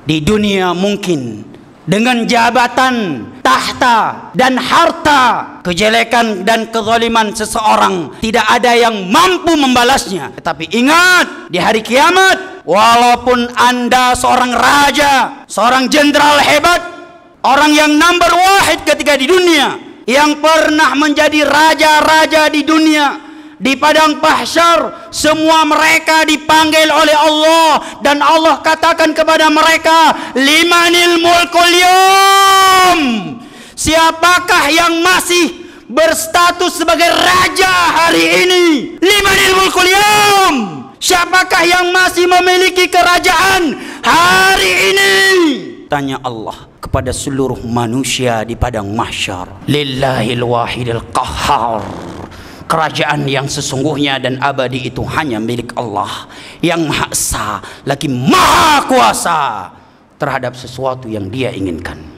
Di dunia mungkin dengan jabatan, tahta, dan harta, kejelekan dan kezaliman seseorang tidak ada yang mampu membalasnya. Tetapi ingat, di hari kiamat, walaupun Anda seorang raja, seorang jenderal hebat, orang yang number wahid ketika di dunia, yang pernah menjadi raja-raja di dunia, di padang mahsyar semua mereka dipanggil oleh Allah, dan Allah katakan kepada mereka, limanil mulkul yawm, siapakah yang masih berstatus sebagai raja hari ini? Limanil mulkul yawm, siapakah yang masih memiliki kerajaan hari ini? Tanya Allah kepada seluruh manusia di padang mahsyar. Lillahil wahidil qahhar, kerajaan yang sesungguhnya dan abadi itu hanya milik Allah yang Maha Esa lagi Maha Kuasa terhadap sesuatu yang Dia inginkan.